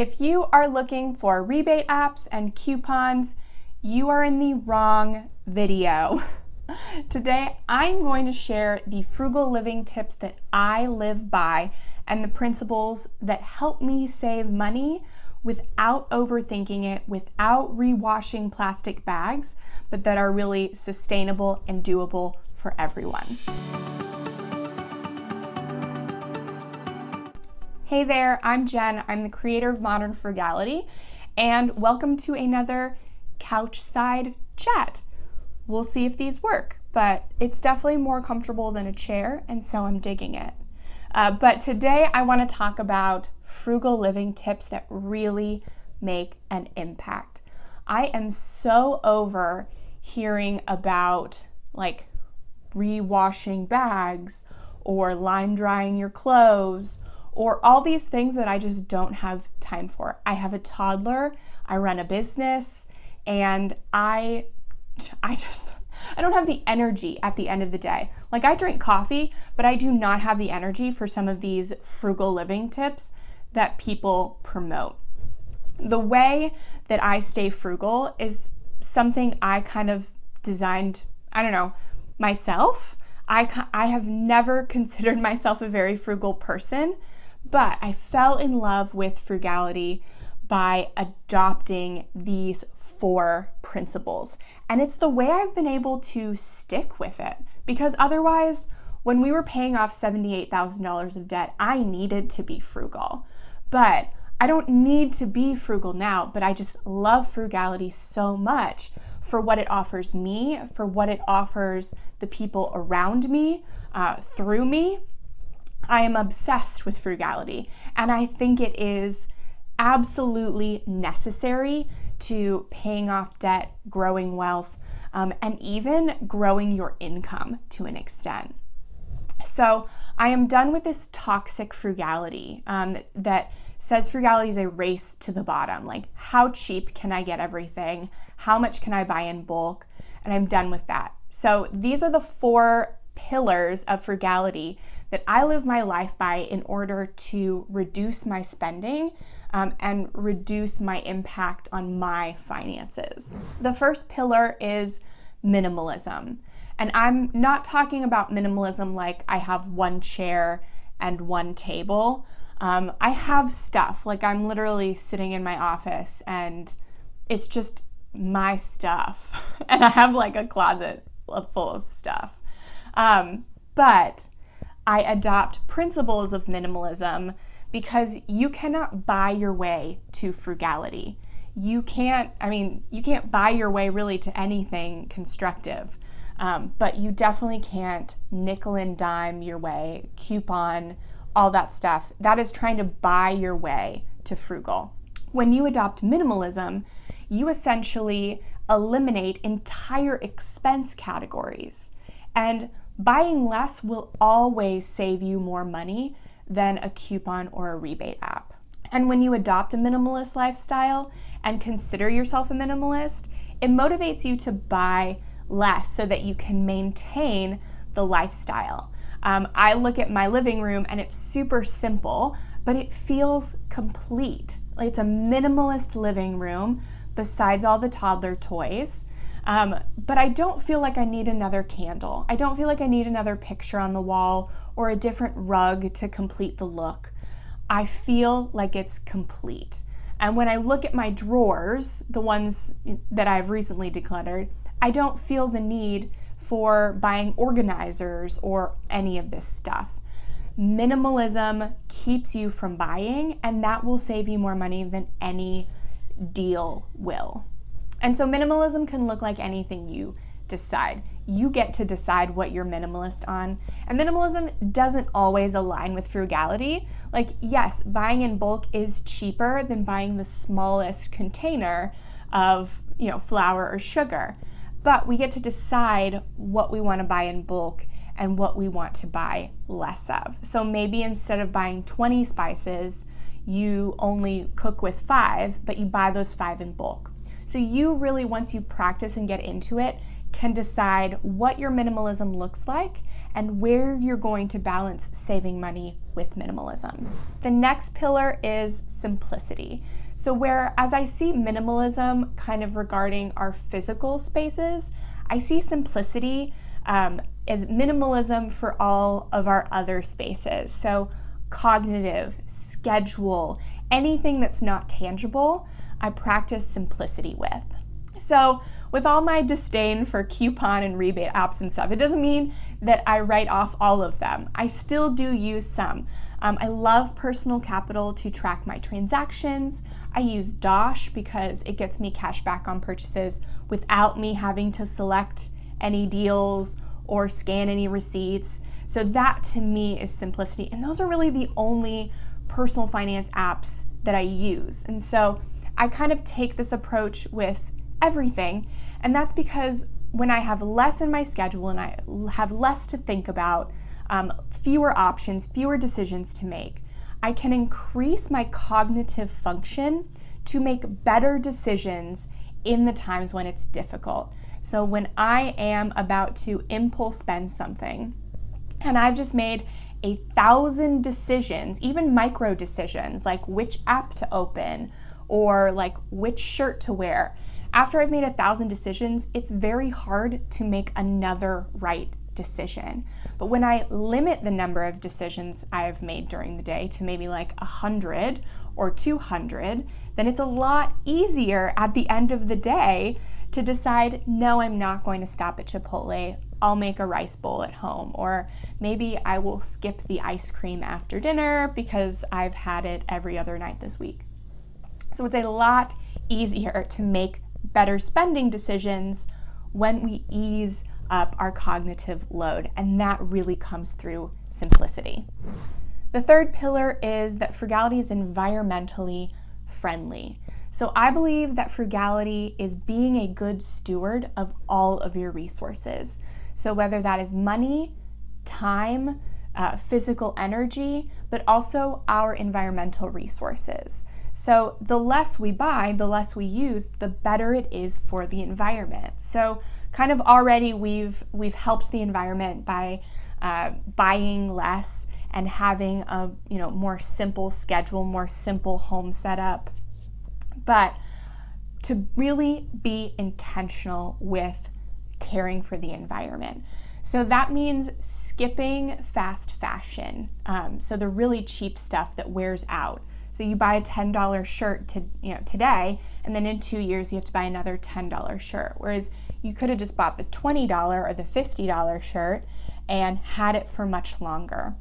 If you are looking for rebate apps and coupons, you are in the wrong video. Today, I'm going to share the frugal living tips that I live by and the principles that help me save money without overthinking it, without rewashing plastic bags, but that are really sustainable and doable for everyone. Hey there, I'm Jen. I'm the creator of Modern Frugality, and welcome to another couchside chat. We'll see if these work, but it's definitely more comfortable than a chair, and so I'm digging it. But today I want to talk about frugal living tips that really make an impact. I am so over hearing about like rewashing bags or line drying your clothes or all these things that I just don't have time for. I have a toddler, I run a business, and I don't have the energy at the end of the day. Like, I drink coffee, but I do not have the energy for some of these frugal living tips that people promote. The way that I stay frugal is something I kind of designed, myself. I have never considered myself a very frugal person, but I fell in love with frugality by adopting these 4 principles. And it's the way I've been able to stick with it. Because otherwise, when we were paying off $78,000 of debt, I needed to be frugal. But I don't need to be frugal now, but I just love frugality so much for what it offers me, for what it offers the people around me, through me. I am obsessed with frugality, and I think it is absolutely necessary to paying off debt, growing wealth, and even growing your income to an extent. So I am done with this toxic frugality that says frugality is a race to the bottom. Like, how cheap can I get everything? How much can I buy in bulk? And I'm done with that. So these are the 4 pillars of frugality that I live my life by in order to reduce my spending and reduce my impact on my finances. The first pillar is minimalism. And I'm not talking about minimalism like I have one chair and one table. I have stuff, like I'm literally sitting in my office and it's just my stuff. And I have like a closet full of stuff. But I adopt principles of minimalism because you cannot buy your way to frugality. You can't buy your way really to anything constructive, but you definitely can't nickel and dime your way, coupon, all that stuff. That is trying to buy your way to frugal. When you adopt minimalism, you essentially eliminate entire expense categories, and buying less will always save you more money than a coupon or a rebate app. And when you adopt a minimalist lifestyle and consider yourself a minimalist, it motivates you to buy less so that you can maintain the lifestyle. I look at my living room and it's super simple, but it feels complete. It's a minimalist living room besides all the toddler toys. But I don't feel like I need another candle. I don't feel like I need another picture on the wall or a different rug to complete the look. I feel like it's complete. And when I look at my drawers, the ones that I've recently decluttered, I don't feel the need for buying organizers or any of this stuff. Minimalism keeps you from buying, and that will save you more money than any deal will. And so minimalism can look like anything you decide. You get to decide what you're minimalist on. And minimalism doesn't always align with frugality. Like, yes, buying in bulk is cheaper than buying the smallest container of, flour or sugar. But we get to decide what we want to buy in bulk and what we want to buy less of. So maybe instead of buying 20 spices, you only cook with 5, but you buy those 5 in bulk. So you really, once you practice and get into it, can decide what your minimalism looks like and where you're going to balance saving money with with minimalism. The next pillar is simplicity. So whereas I see minimalism kind of regarding our physical spaces, I see simplicity as minimalism for all of our other spaces. So cognitive, schedule, anything that's not tangible, I practice simplicity with. So with all my disdain for coupon and rebate apps and stuff, it doesn't mean that I write off all of them. I still do use some. I love Personal Capital to track my transactions. I use Dosh because it gets me cash back on purchases without me having to select any deals or scan any receipts. So that to me is simplicity. And those are really the only personal finance apps that I use. And so I kind of take this approach with everything. And that's because when I have less in my schedule and I have less to think about, fewer options, fewer decisions to make, I can increase my cognitive function to make better decisions in the times when it's difficult. So when I am about to impulse spend something and I've just made 1,000 decisions, even micro decisions, like which app to open or like which shirt to wear, after I've made 1,000 decisions, it's very hard to make another right decision. But when I limit the number of decisions I've made during the day to maybe like 100 or 200, then it's a lot easier at the end of the day to decide, no, I'm not going to stop at Chipotle. I'll make a rice bowl at home. Or maybe I will skip the ice cream after dinner because I've had it every other night this week. So it's a lot easier to make better spending decisions when we ease up our cognitive load, and that really comes through simplicity. The third pillar is that frugality is environmentally friendly. So I believe that frugality is being a good steward of all of your resources. So whether that is money, time, physical energy, but also our environmental resources. So the less we buy, the less we use, the better it is for the environment. So kind of already we've helped the environment by buying less and having a more simple schedule, more simple home setup. But to really be intentional with caring for the environment. So that means skipping fast fashion. So the really cheap stuff that wears out. So you buy a $10 shirt today, and then in 2 years you have to buy another $10 shirt. Whereas you could have just bought the $20 or the $50 shirt and had it for much longer.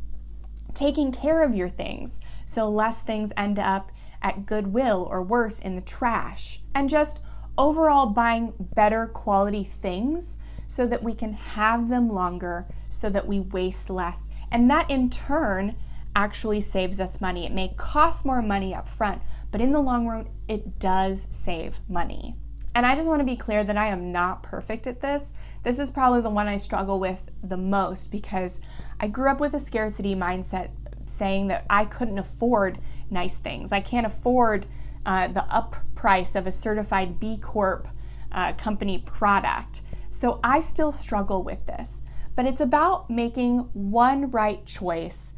Taking care of your things, so less things end up at Goodwill or worse in the trash. And just overall buying better quality things so that we can have them longer, so that we waste less. And that in turn actually saves us money. It may cost more money up front, but in the long run, it does save money. And I just want to be clear that I am not perfect at this. This is probably the one I struggle with the most because I grew up with a scarcity mindset saying that I couldn't afford nice things. I can't afford the up price of a certified B Corp company product. So I still struggle with this, but it's about making one right choice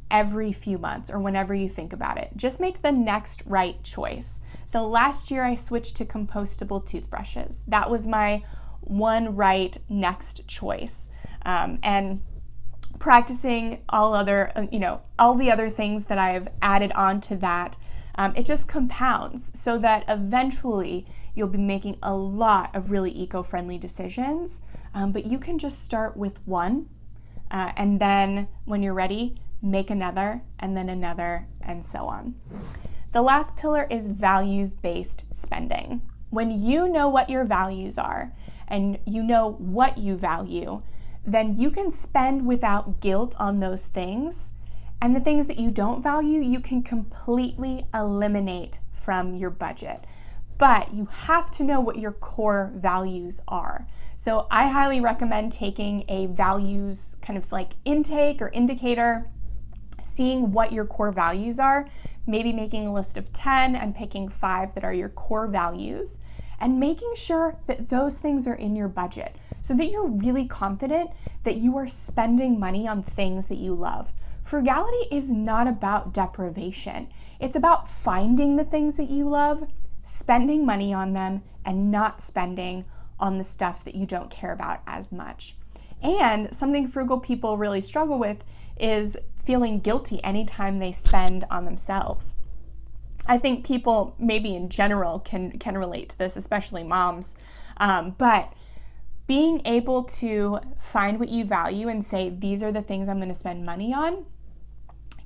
every few months or whenever you think about it. Just make the next right choice. So last year I switched to compostable toothbrushes. That was my one right next choice. And practicing all the other things that I've added on to that, it just compounds so that eventually you'll be making a lot of really eco-friendly decisions. But you can just start with one, and then when you're ready, make another, and then another, and so on. The last pillar is values-based spending. When you know what your values are and you know what you value, then you can spend without guilt on those things. And the things that you don't value, you can completely eliminate from your budget. But you have to know what your core values are. So I highly recommend taking a values kind of like intake or indicator, seeing what your core values are, maybe making a list of 10 and picking 5 that are your core values, and making sure that those things are in your budget so that you're really confident that you are spending money on things that you love. Frugality is not about deprivation. It's about finding the things that you love, spending money on them, and not spending on the stuff that you don't care about as much. And something frugal people really struggle with is feeling guilty anytime they spend on themselves. I think people maybe in general can relate to this, especially moms. But being able to find what you value and say, these are the things I'm going to spend money on,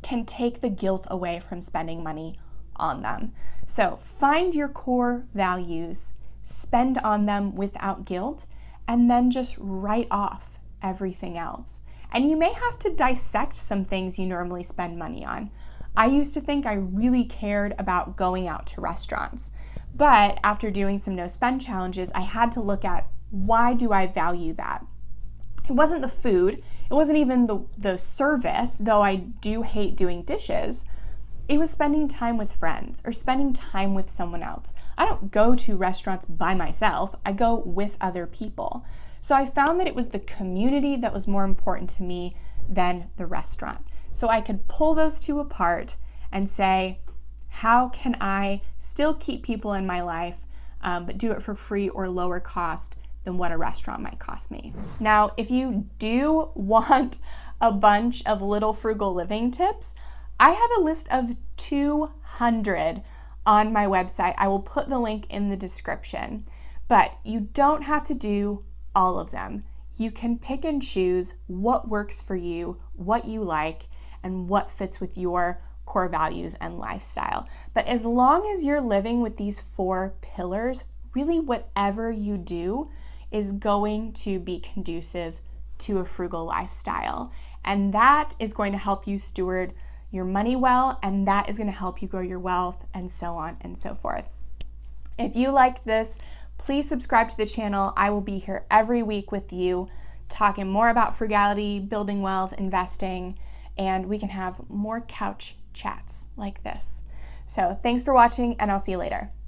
can take the guilt away from spending money on them. So find your core values, spend on them without guilt, and then just write off everything else. And you may have to dissect some things you normally spend money on. I used to think I really cared about going out to restaurants, but after doing some no spend challenges, I had to look at, why do I value that? It wasn't the food, it wasn't even the service, though I do hate doing dishes. It was spending time with friends or spending time with someone else. I don't go to restaurants by myself, I go with other people. So I found that it was the community that was more important to me than the restaurant. So I could pull those two apart and say, how can I still keep people in my life, but do it for free or lower cost than what a restaurant might cost me? Now, if you do want a bunch of little frugal living tips, I have a list of 200 on my website. I will put the link in the description, but you don't have to do all of them. You can pick and choose what works for you, what you like, and what fits with your core values and lifestyle. But as long as you're living with these 4 pillars, really whatever you do is going to be conducive to a frugal lifestyle. And that is going to help you steward your money well, and that is going to help you grow your wealth, and so on and so forth. If you liked this, please subscribe to the channel. I will be here every week with you, talking more about frugality, building wealth, investing, and we can have more couch chats like this. So thanks for watching, and I'll see you later.